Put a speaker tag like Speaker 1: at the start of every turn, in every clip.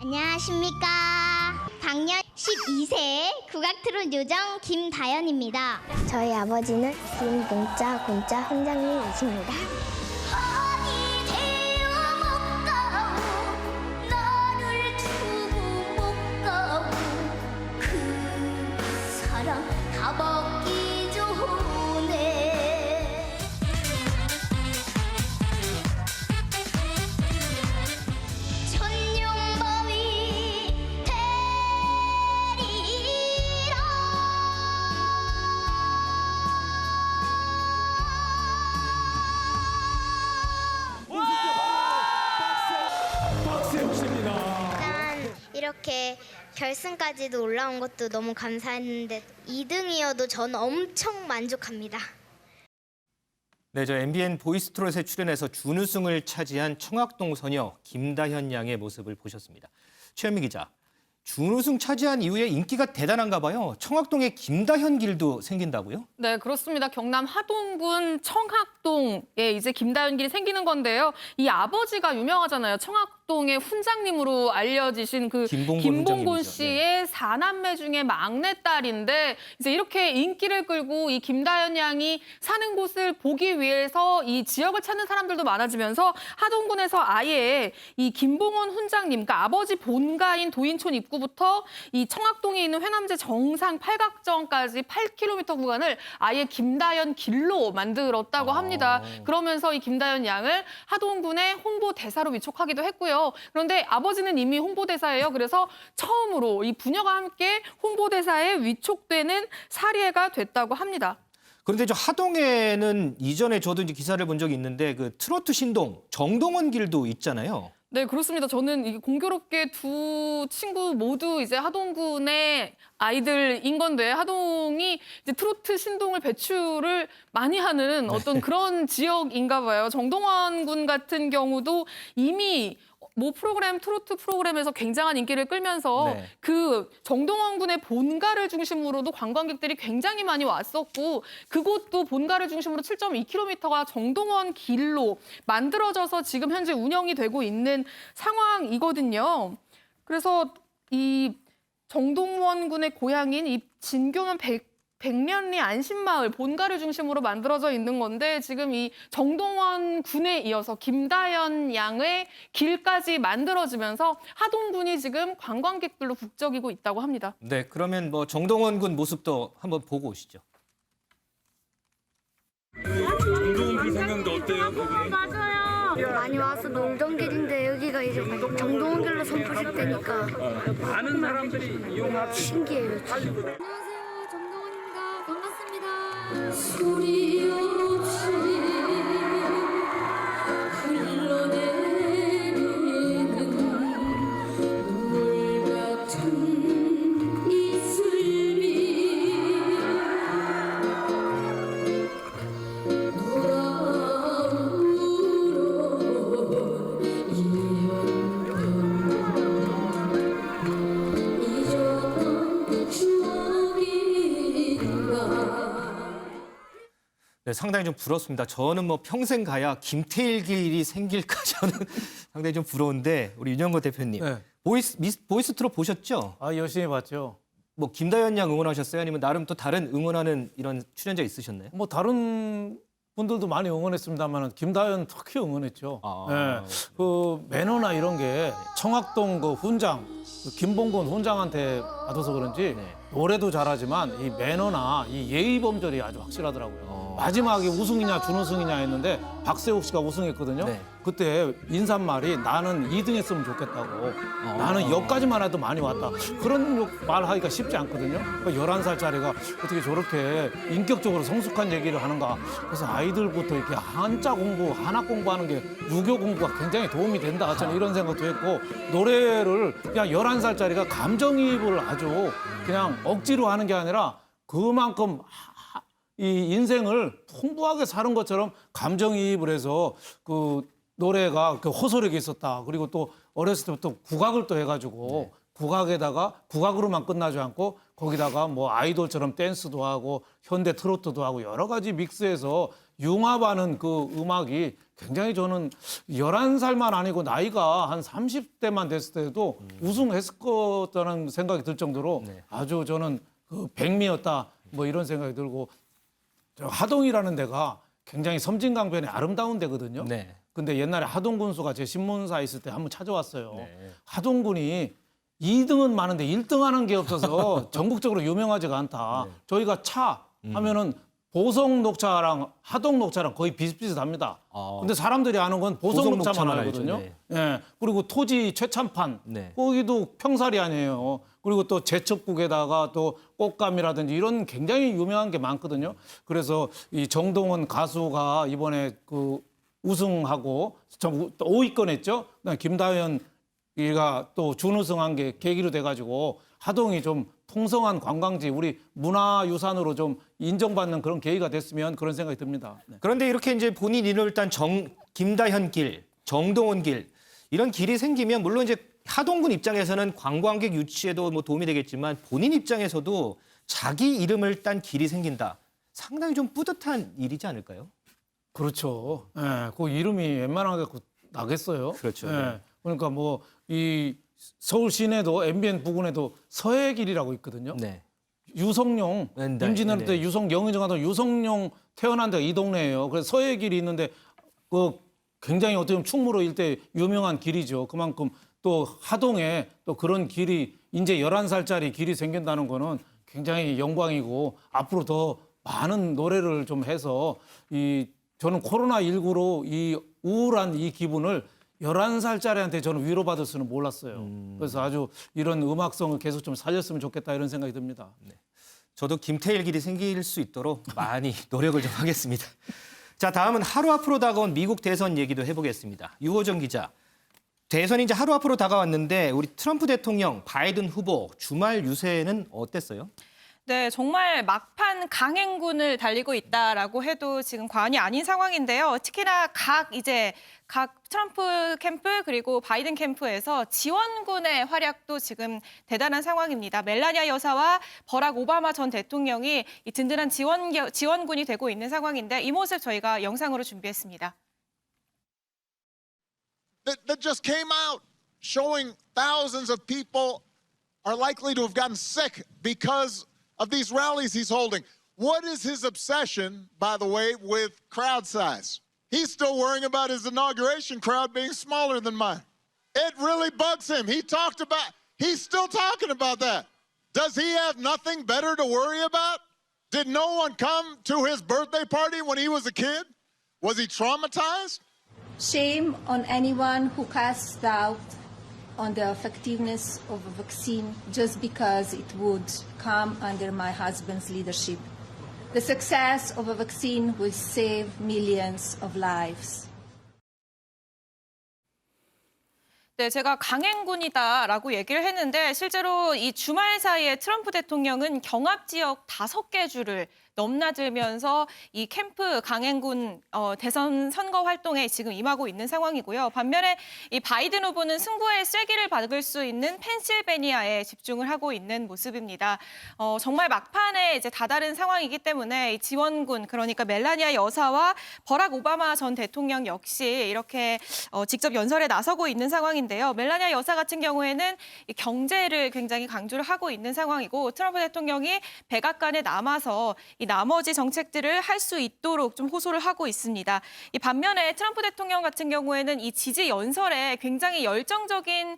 Speaker 1: 안녕하십니까. 당년 12세 국악트롯 요정 김다연입니다.
Speaker 2: 저희 아버지는 김봉자 곤자 훈장님이십니다.
Speaker 1: 어디 되어 못 가오 너를 두고 못 가오 그 사랑 다 먹기 좋네. 천룡법이 되리라.
Speaker 3: 박세욱 씨입니다.
Speaker 2: 일단 이렇게 결승까지도 올라온 것도 너무 감사했는데 2등이어도 저는 엄청 만족합니다.
Speaker 4: 네, 저 MBN 보이스트롯에 출연해서 준우승을 차지한 청학동 소녀 김다현 양의 모습을 보셨습니다. 최현미 기자, 준우승 차지한 이후에 인기가 대단한가 봐요. 청학동에 김다현 길도 생긴다고요?
Speaker 5: 네, 그렇습니다. 경남 하동군 청학동에 이제 김다현 길이 생기는 건데요. 이 아버지가 유명하잖아요. 청학동의 훈장님으로 알려지신 그
Speaker 4: 김봉곤
Speaker 5: 김봉곤
Speaker 4: 훈장님이죠.
Speaker 5: 씨의 사남매 중에 막내딸인데 이제 이렇게 인기를 끌고 이 김다현 양이 사는 곳을 보기 위해서 이 지역을 찾는 사람들도 많아지면서 하동군에서 아예 이 김봉곤 훈장님, 그러니까 아버지 본가인 도인촌 입구부터 이 청학동에 있는 회남제 정상 팔각정까지 8km 구간을 아예 김다현 길로 만들었다고 합니다. 그러면서 이 김다현 양을 하동군의 홍보대사로 위촉하기도 했고요. 그런데 아버지는 이미 홍보대사예요. 그래서 처음으로 이 부녀가 함께 홍보대사에 위촉되는 사례가 됐다고 합니다.
Speaker 4: 그런데 저 하동에는 이전에 저도 이제 기사를 본 적이 있는데 그 트로트 신동 정동원 길도 있잖아요.
Speaker 5: 네, 그렇습니다. 저는 이게 공교롭게 두 친구 모두 이제 하동군의 아이들인 건데 하동이 이제 트로트 신동을 배출을 많이 하는 어떤 그런 지역인가 봐요. 정동원 군 같은 경우도 이미 모 프로그램, 트로트 프로그램에서 굉장한 인기를 끌면서
Speaker 4: 네.
Speaker 5: 그 정동원 군의 본가를 중심으로도 관광객들이 굉장히 많이 왔었고 그곳도 본가를 중심으로 7.2km가 정동원 길로 만들어져서 지금 현재 운영이 되고 있는 상황이거든요. 그래서 이 정동원 군의 고향인 이 진교면 백년리 안심마을 본가를 중심으로 만들어져 있는 건데 지금 이 정동원 군에 이어서 김다현 양의 길까지 만들어지면서 하동군이 지금 관광객들로 북적이고 있다고 합니다.
Speaker 4: 네, 그러면 뭐 정동원 군 모습도 한번 보고 오시죠.
Speaker 3: 정동원 길 생각도 어때요?
Speaker 2: 많이 와서 농정길인데 여기가 이제 정동원길로 선포식되니까
Speaker 3: 많은 사람들이 이용하고
Speaker 2: 신기해요.
Speaker 6: 안녕하세요, 정동원입니다. 반갑습니다. 소리 없이 흘러내리는 눈물 같은 이슬비 돌아오는 잊었던 추억인가.
Speaker 4: 네, 상당히 좀 부럽습니다. 저는 뭐 평생 가야 김태일 길이 생길까 저는 상당히 좀 부러운데 우리 윤영거 대표님
Speaker 7: 네.
Speaker 4: 보이스트롯 보셨죠?
Speaker 7: 아, 열심히 봤죠.
Speaker 4: 뭐 김다현 양 응원하셨어요? 아니면 나름 또 다른 응원하는 이런 출연자 있으셨나요?
Speaker 7: 뭐 다른 분들도 많이 응원했습니다만 김다현 특히 응원했죠.
Speaker 4: 아.
Speaker 7: 예. 그 매너나 이런 게 청학동 그 훈장, 그 김봉곤 훈장한테 받아서 그런지
Speaker 4: 네.
Speaker 7: 노래도 잘하지만 이 매너나 이 예의 범절이 아주 확실하더라고요. 마지막에 우승이냐 준우승이냐 했는데 박세욱 씨가 우승했거든요.
Speaker 4: 네.
Speaker 7: 그때 인사말이 나는 2등 했으면 좋겠다고. 나는 여기까지만 해도 많이 왔다. 그런 말하기가 쉽지 않거든요. 11살짜리가 어떻게 저렇게 인격적으로 성숙한 얘기를 하는가. 그래서 아이들부터 이렇게 한자 공부, 한학 공부하는 게 유교 공부가 굉장히 도움이 된다. 저는 이런 생각도 했고 노래를 그냥 11살짜리가 감정이입을 아주 그냥 억지로 하는 게 아니라 그만큼 이 인생을 풍부하게 사는 것처럼 감정이입을 해서 그 노래가 그 호소력이 있었다. 그리고 또 어렸을 때부터 국악을 또 해가지고 국악에다가 국악으로만 끝나지 않고 거기다가 뭐 아이돌처럼 댄스도 하고 현대 트로트도 하고 여러 가지 믹스해서 융합하는 그 음악이 굉장히 저는 11살만 아니고 나이가 한 30대만 됐을 때도 우승했을 거라는 생각이 들 정도로
Speaker 4: 네.
Speaker 7: 아주 저는 그 백미였다 뭐 이런 생각이 들고 저 하동이라는 데가 굉장히 섬진강변의 아름다운 데거든요.
Speaker 4: 네.
Speaker 7: 근데 옛날에 하동 군수가 제 신문사 있을 때 한번 찾아왔어요.
Speaker 4: 네.
Speaker 7: 하동군이 2등은 많은데 1등 하는 게 없어서 전국적으로 유명하지가 않다.
Speaker 4: 네.
Speaker 7: 저희가 차 하면은 보성 녹차랑 하동 녹차랑 거의 비슷비슷합니다. 근데 사람들이 아는 건 보성
Speaker 4: 보성
Speaker 7: 녹차만
Speaker 4: 녹차만
Speaker 7: 알거든요.
Speaker 4: 알죠.
Speaker 7: 예. 그리고 토지 최참판
Speaker 4: 네.
Speaker 7: 거기도 평살이 아니에요. 그리고 또 제첩국에다가 또 꽃감이라든지 이런 굉장히 유명한 게 많거든요. 그래서 이 정동원 가수가 이번에 그 우승하고 또 5위권 했죠. 그다음에 김다현이가 또 준우승한 게 계기로 돼가지고 하동이 좀 통성한 관광지, 우리 문화유산으로 좀 인정받는 그런 계기가 됐으면 그런 생각이 듭니다. 네.
Speaker 4: 그런데 이렇게 이제 본인 이름을 딴 김다현 길, 정동원 길 이런 길이 생기면 물론 이제 하동군 입장에서는 관광객 유치에도 뭐 도움이 되겠지만 본인 입장에서도 자기 이름을 딴 길이 생긴다. 상당히 좀 뿌듯한 일이지 않을까요?
Speaker 7: 그렇죠. 예, 그 이름이 웬만하게 나겠어요.
Speaker 4: 그렇죠.
Speaker 7: 예,
Speaker 4: 네.
Speaker 7: 그러니까 뭐 이 서울 시내도 MBN 부근에도 서해길이라고 있거든요.
Speaker 4: 네.
Speaker 7: 유성룡,
Speaker 4: 네,
Speaker 7: 임진왜란
Speaker 4: 네.
Speaker 7: 때 영의정하던 유성룡 태어난 데가 이 동네예요. 그래서 서해길이 있는데 그 굉장히 어떻게 보면 충무로 일대 유명한 길이죠. 그만큼 또 하동에 또 그런 길이 이제 11살짜리 길이 생긴다는 거는 굉장히 영광이고 앞으로 더 많은 노래를 좀 해서 저는 코로나19로 이 우울한 이 기분을 11살짜리한테 저는 위로받을 수는 몰랐어요. 그래서 아주 이런 음악성을 계속 좀 살렸으면 좋겠다 이런 생각이 듭니다.
Speaker 4: 저도 김태일 길이 생길 수 있도록 많이 노력을 좀 하겠습니다. 자, 다음은 하루 앞으로 다가온 미국 대선 얘기도 해보겠습니다. 유호정 기자. 대선이 이제 하루 앞으로 다가왔는데 우리 트럼프 대통령, 바이든 후보 주말 유세는 어땠어요?
Speaker 8: 네, 정말 막판 강행군을 달리고 있다라고 해도 지금 과언이 아닌 상황인데요. 특히나 각 트럼프 캠프 그리고 바이든 캠프에서 지원군의 활약도 지금 대단한 상황입니다. 멜라니아 여사와 버락 오바마 전 대통령이 이 든든한 지원군이 되고 있는 상황인데 이 모습 저희가 영상으로 준비했습니다.
Speaker 9: That just came out showing thousands of people are likely to have gotten sick because of these rallies he's holding. What is his obsession, by the way, with crowd size? He's still worrying about his inauguration crowd being smaller than mine. It really bugs him. He's still talking about that. Does he have nothing better to worry about? Did no one come to his birthday party when he was a kid? Was he traumatized?
Speaker 10: Shame on anyone who casts doubt on the effectiveness of a vaccine just because it would come under my husband's leadership. The success of a vaccine will save millions of lives.
Speaker 8: 네, 제가 강행군이다라고 얘기를 했는데 실제로 이 주말 사이에 트럼프 대통령은 경합 지역 5개 주를 넘나들면서 이 캠프 강행군 대선 선거 활동에 지금 임하고 있는 상황이고요. 반면에 이 바이든 후보는 승부의 쐐기를 박을 수 있는 펜실베니아에 집중을 하고 있는 모습입니다. 정말 막판에 이제 다다른 상황이기 때문에 이 지원군 그러니까 멜라니아 여사와 버락 오바마 전 대통령 역시 이렇게 직접 연설에 나서고 있는 상황인데요. 멜라니아 여사 같은 경우에는 이 경제를 굉장히 강조를 하고 있는 상황이고 트럼프 대통령이 백악관에 남아서 이 나머지 정책들을 할 수 있도록 좀 호소를 하고 있습니다. 이 반면에 트럼프 대통령 같은 경우에는 이 지지 연설에 굉장히 열정적인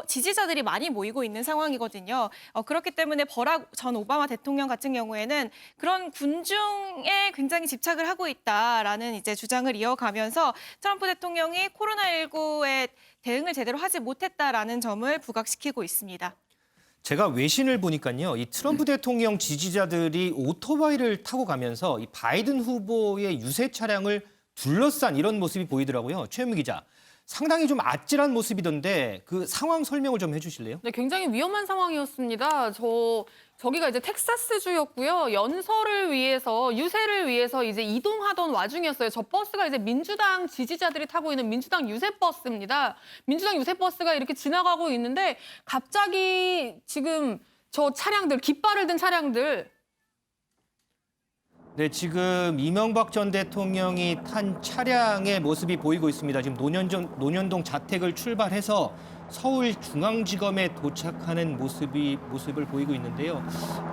Speaker 8: 지지자들이 많이 모이고 있는 상황이거든요. 그렇기 때문에 버락 전 오바마 대통령 같은 경우에는 그런 군중에 굉장히 집착을 하고 있다라는 이제 주장을 이어가면서 트럼프 대통령이 코로나19에 대응을 제대로 하지 못했다라는 점을 부각시키고 있습니다.
Speaker 4: 제가 외신을 보니까요, 이 트럼프 대통령 지지자들이 오토바이를 타고 가면서 이 바이든 후보의 유세 차량을 둘러싼 이런 모습이 보이더라고요. 최현미 기자, 상당히 좀 아찔한 모습이던데 그 상황 설명을 좀 해주실래요?
Speaker 5: 네, 굉장히 위험한 상황이었습니다. 저기가 이제 텍사스주였고요. 연설을 위해서 유세를 위해서 이제 이동하던 와중이었어요. 저 버스가 이제 민주당 지지자들이 타고 있는 민주당 유세 버스입니다. 민주당 유세 버스가 이렇게 지나가고 있는데 갑자기 지금 저 차량들 깃발을 든 차량들
Speaker 4: 네, 지금 이명박 전 대통령이 탄 차량의 모습이 보이고 있습니다. 지금 논현동 자택을 출발해서 서울중앙지검에 도착하는 모습을 보이고 있는데요.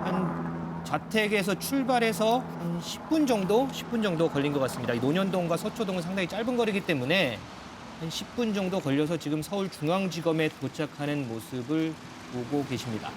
Speaker 4: 한 자택에서 출발해서 한 10분 정도 걸린 것 같습니다. 이 논현동과 서초동은 상당히 짧은 거리이기 때문에 한 10분 정도 걸려서 지금 서울중앙지검에 도착하는 모습을 보고 계십니다.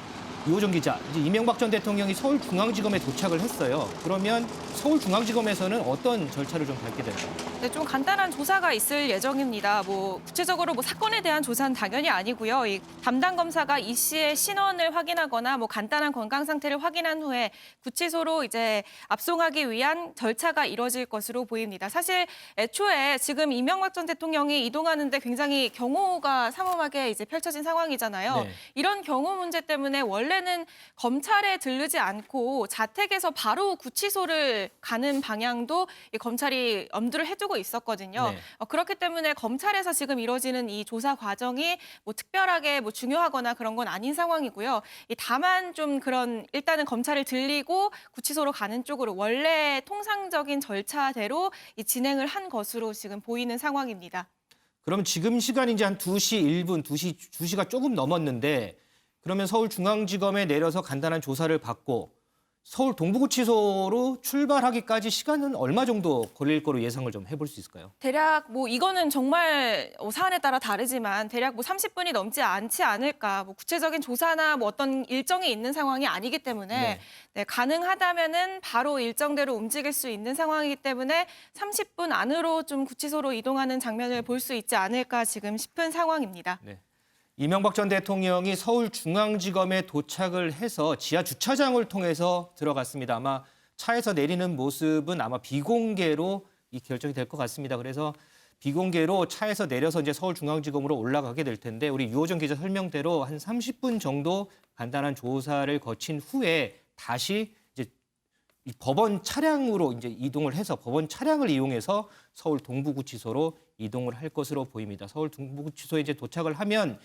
Speaker 4: 유호정 기자, 이제 이명박 전 대통령이 서울중앙지검에 도착을 했어요. 그러면 서울중앙지검에서는 어떤 절차를 좀 밟게 될까요?
Speaker 8: 네, 좀 간단한 조사가 있을 예정입니다. 구체적으로 사건에 대한 조사는 당연히 아니고요. 이 담당 검사가 이 씨의 신원을 확인하거나 간단한 건강 상태를 확인한 후에 구치소로 이제 압송하기 위한 절차가 이뤄질 것으로 보입니다. 사실 애초에 지금 이명박 전 대통령이 이동하는데 굉장히 경호가 삼엄하게 이제 펼쳐진 상황이잖아요.
Speaker 4: 네.
Speaker 8: 이런 경호 문제 때문에 원래는 검찰에 들르지 않고 자택에서 바로 구치소를 가는 방향도 이 검찰이 엄두를 해두고 있었거든요.
Speaker 4: 네.
Speaker 8: 그렇기 때문에 검찰에서 지금 이뤄지는 이 조사 과정이 중요하게 중요하거나 그런 건 아닌 상황이고요. 다만 좀 그런 일단은 검찰을 들리고 구치소로 가는 쪽으로 원래 통상적인 절차대로 진행을 한 것으로 지금 보이는 상황입니다.
Speaker 4: 그럼 지금 시간이 이제 한 2시 1분, 2시가 조금 넘었는데 그러면 서울중앙지검에 내려서 간단한 조사를 받고 서울 동부구치소로 출발하기까지 시간은 얼마 정도 걸릴 거로 예상을 좀 해볼 수 있을까요?
Speaker 8: 대략 이거는 정말 사안에 따라 다르지만 대략 30분이 넘지 않지 않을까. 구체적인 조사나 어떤 일정이 있는 상황이 아니기 때문에 네, 가능하다면은 바로 일정대로 움직일 수 있는 상황이기 때문에 30분 안으로 좀 구치소로 이동하는 장면을 볼 수 있지 않을까 지금 싶은 상황입니다.
Speaker 4: 네. 이명박 전 대통령이 서울중앙지검에 도착을 해서 지하 주차장을 통해서 들어갔습니다. 아마 차에서 내리는 모습은 아마 비공개로 이 결정이 될 것 같습니다. 그래서 비공개로 차에서 내려서 이제 서울중앙지검으로 올라가게 될 텐데 우리 유호정 기자 설명대로 한 30분 정도 간단한 조사를 거친 후에 다시 이제 이 법원 차량으로 이제 이동을 해서 법원 차량을 이용해서 서울 동부구치소로 이동을 할 것으로 보입니다. 서울 동부구치소에 이제 도착을 하면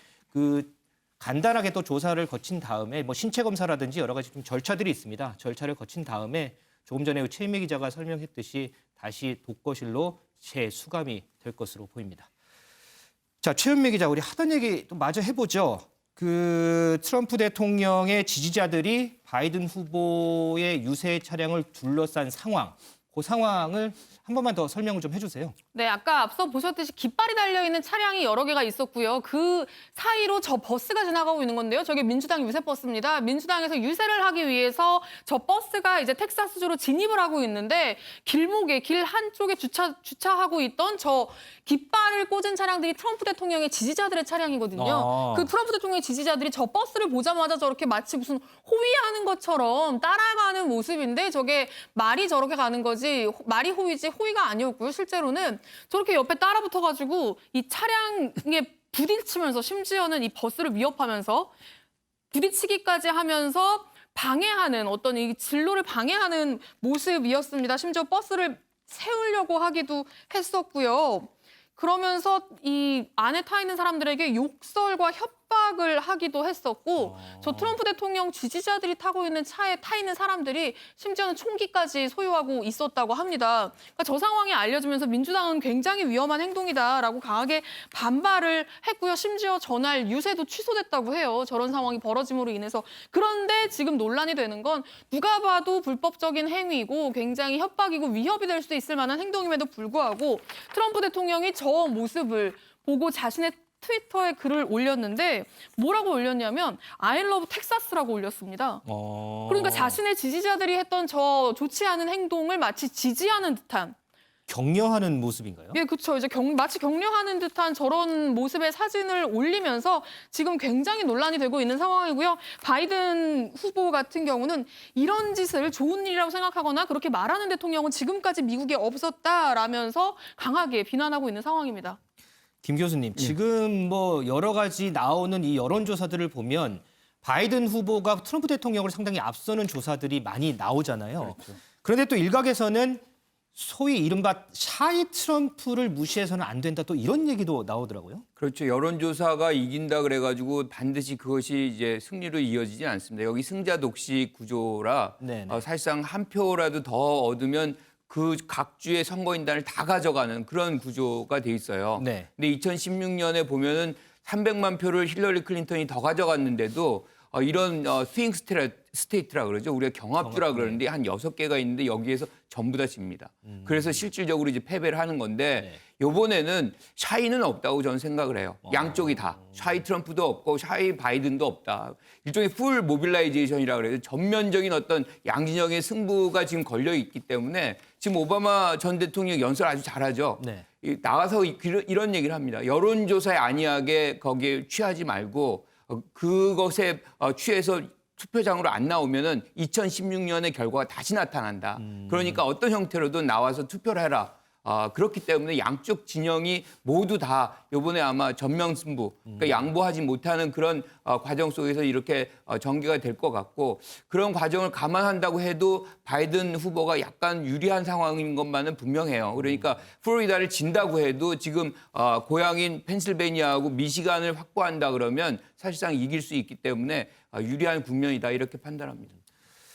Speaker 4: 간단하게 또 조사를 거친 다음에 신체 검사라든지 여러 가지 좀 절차들이 있습니다. 절차를 거친 다음에 조금 전에 최인미 기자가 설명했듯이 다시 독거실로 재수감이 될 것으로 보입니다. 자, 최은미 기자, 우리 하던 얘기 또 마저 해보죠. 트럼프 대통령의 지지자들이 바이든 후보의 유세 차량을 둘러싼 상황, 그 상황을 한 번만 더 설명을 좀 해주세요.
Speaker 5: 네, 아까 앞서 보셨듯이 깃발이 달려있는 차량이 여러 개가 있었고요. 그 사이로 저 버스가 지나가고 있는 건데요. 저게 민주당 유세버스입니다. 민주당에서 유세를 하기 위해서 저 버스가 이제 텍사스주로 진입을 하고 있는데 길목에 길 한쪽에 주차하고 있던 저 깃발을 꽂은 차량들이 트럼프 대통령의 지지자들의 차량이거든요. 그 트럼프 대통령의 지지자들이 저 버스를 보자마자 저렇게 마치 무슨 호위하는 것처럼 따라가는 모습인데 저게 말이 저렇게 가는 거지 말이 호위지 호위가 아니었고요. 실제로는 저렇게 옆에 따라 붙어가지고 이 차량에 부딪히면서 심지어는 이 버스를 위협하면서 부딪히기까지 하면서 방해하는 어떤 이 진로를 방해하는 모습이었습니다. 심지어 버스를 세우려고 하기도 했었고요. 그러면서 이 안에 타 있는 사람들에게 욕설과 협박을 하기도 했었고 저 트럼프 대통령 지지자들이 타고 있는 차에 타 있는 사람들이 심지어는 총기까지 소유하고 있었다고 합니다. 그러니까 저 상황이 알려지면서 민주당은 굉장히 위험한 행동이다라고 강하게 반발을 했고요. 심지어 전날 유세도 취소됐다고 해요. 저런 상황이 벌어짐으로 인해서. 그런데 지금 논란이 되는 건 누가 봐도 불법적인 행위이고 굉장히 협박이고 위협이 될 수 있을 만한 행동임에도 불구하고 트럼프 대통령이 저 모습을 보고 자신의 트위터에 글을 올렸는데 뭐라고 올렸냐면 I love 텍사스라고 올렸습니다. 그러니까 자신의 지지자들이 했던 저 좋지 않은 행동을 마치 지지하는 듯한
Speaker 4: 격려하는 모습인가요?
Speaker 5: 예, 그렇죠. 이제 마치 격려하는 듯한 저런 모습의 사진을 올리면서 지금 굉장히 논란이 되고 있는 상황이고요. 바이든 후보 같은 경우는 이런 짓을 좋은 일이라고 생각하거나 그렇게 말하는 대통령은 지금까지 미국에 없었다라면서 강하게 비난하고 있는 상황입니다.
Speaker 4: 김 교수님, 지금 여러 가지 나오는 이 여론조사들을 보면 바이든 후보가 트럼프 대통령을 상당히 앞서는 조사들이 많이 나오잖아요. 그런데 또 일각에서는 소위 이른바 샤이 트럼프를 무시해서는 안 된다 또 이런 얘기도 나오더라고요.
Speaker 11: 그렇죠. 여론조사가 이긴다 그래가지고 반드시 그것이 이제 승리로 이어지지 않습니다. 여기 승자 독식 구조라
Speaker 4: 네네.
Speaker 11: 사실상 한 표라도 더 얻으면 그 각 주의 선거인단을 다 가져가는 그런 구조가 돼 있어요.
Speaker 4: 네.
Speaker 11: 근데 2016년에 보면은 300만 표를 힐러리 클린턴이 더 가져갔는데도 이런 스윙 스테이트라 그러죠. 우리가 경합주라 그러는데 한 6개가 있는데 여기에서 전부 다 집니다. 그래서 실질적으로 이제 패배를 하는 건데 이번에는 샤이는 없다고 저는 생각을 해요. 양쪽이 다. 샤이 트럼프도 없고 샤이 바이든도 없다. 일종의 풀 모빌라이제이션이라 그래요. 전면적인 어떤 양진영의 승부가 지금 걸려 있기 때문에 지금 오바마 전 대통령 연설 아주 잘하죠.
Speaker 4: 네.
Speaker 11: 나가서 이런 얘기를 합니다. 여론조사에 안이하게 거기에 취하지 말고 그것에 취해서 투표장으로 안 나오면은 2016년의 결과가 다시 나타난다. 그러니까 어떤 형태로든 나와서 투표를 해라. 그렇기 때문에 양쪽 진영이 모두 다 이번에 아마 전면승부, 그러니까 양보하지 못하는 그런 과정 속에서 이렇게 전개가 될 것 같고 그런 과정을 감안한다고 해도 바이든 후보가 약간 유리한 상황인 것만은 분명해요. 그러니까 플로리다를 진다고 해도 지금 고향인 펜실베니아하고 미시간을 확보한다 그러면 사실상 이길 수 있기 때문에 유리한 국면이다 이렇게 판단합니다.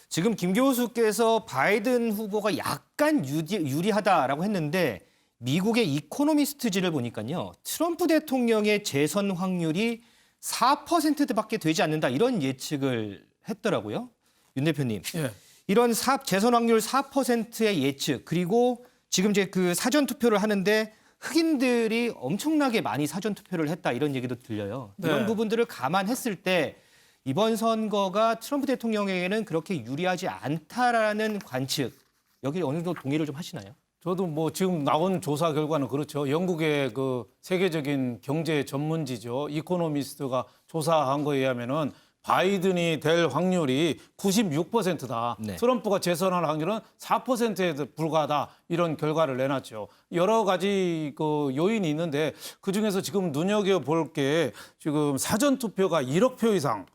Speaker 4: 지금 김 교수께서 바이든 후보가 약간 유리하다라고 했는데 미국의 이코노미스트지를 보니까요. 트럼프 대통령의 재선 확률이 4%밖에 되지 않는다 이런 예측을 했더라고요. 윤 대표님.
Speaker 7: 예.
Speaker 4: 이런 재선 확률 4%의 예측 그리고 지금 이제 그 사전 투표를 하는데 흑인들이 엄청나게 많이 사전 투표를 했다 이런 얘기도 들려요. 이런
Speaker 7: 네.
Speaker 4: 부분들을 감안했을 때 이번 선거가 트럼프 대통령에게는 그렇게 유리하지 않다라는 관측 여기 어느 정도 동의를 좀 하시나요?
Speaker 7: 저도 뭐 지금 나온 조사 결과는 그렇죠. 영국의 그 세계적인 경제 전문지죠. 이코노미스트가 조사한 거에 의하면은 바이든이 될 확률이 96%다.
Speaker 4: 네.
Speaker 7: 트럼프가 재선할 확률은 4%에 불과하다. 이런 결과를 내놨죠. 여러 가지 그 요인이 있는데 그중에서 지금 눈여겨볼 게 지금 사전투표가 1억 표 이상.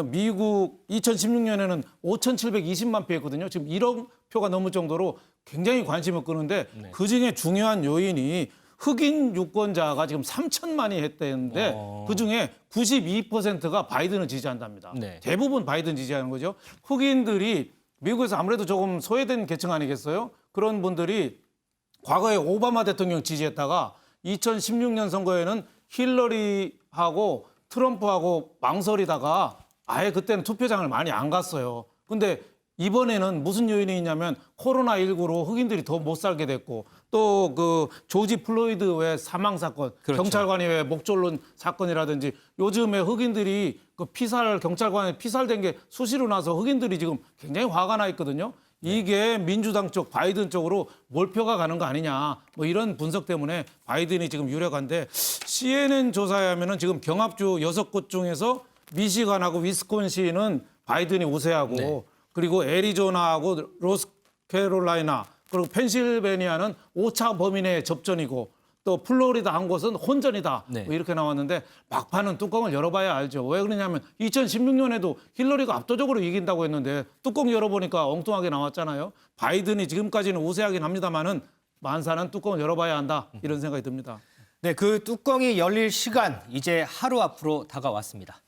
Speaker 7: 미국 2016년에는 5,720만 표였거든요. 지금 1억 표가 넘을 정도로 굉장히 관심을 끄는데 그중에 중요한 요인이 흑인 유권자가 지금 3천만이 했다는데 그중에 92%가 바이든을 지지한답니다.
Speaker 4: 네.
Speaker 7: 대부분 바이든 지지하는 거죠. 흑인들이 미국에서 아무래도 조금 소외된 계층 아니겠어요? 그런 분들이 과거에 오바마 대통령 지지했다가 2016년 선거에는 힐러리하고 트럼프하고 망설이다가 아예 그때는 투표장을 많이 안 갔어요. 근데 이번에는 무슨 요인이 있냐면 코로나19로 흑인들이 더 못 살게 됐고 또 그 조지 플로이드 왜 사망 사건,
Speaker 4: 그렇죠.
Speaker 7: 경찰관이 왜 목졸른 사건이라든지 요즘에 흑인들이 그 경찰관에 피살된 게 수시로 나서 흑인들이 지금 굉장히 화가 나 있거든요. 이게 민주당 쪽, 바이든 쪽으로 몰표가 가는 거 아니냐. 뭐 이런 분석 때문에 바이든이 지금 유력한데 CNN 조사에 하면은 지금 경합주 6곳 중에서 미시간하고 위스콘신은 바이든이 우세하고
Speaker 4: 네.
Speaker 7: 그리고 애리조나하고 노스캐롤라이나 그리고 펜실베니아는 5차 범위 내의 접전이고 또 플로리다 한 곳은 혼전이다.
Speaker 4: 네.
Speaker 7: 뭐 이렇게 나왔는데 막판은 뚜껑을 열어봐야 알죠. 왜 그러냐면 2016년에도 힐러리가 압도적으로 이긴다고 했는데 뚜껑 열어보니까 엉뚱하게 나왔잖아요. 바이든이 지금까지는 우세하긴 합니다만은 만사는 뚜껑을 열어봐야 한다. 이런 생각이 듭니다.
Speaker 4: 네, 그 뚜껑이 열릴 시간 이제 하루 앞으로 다가왔습니다.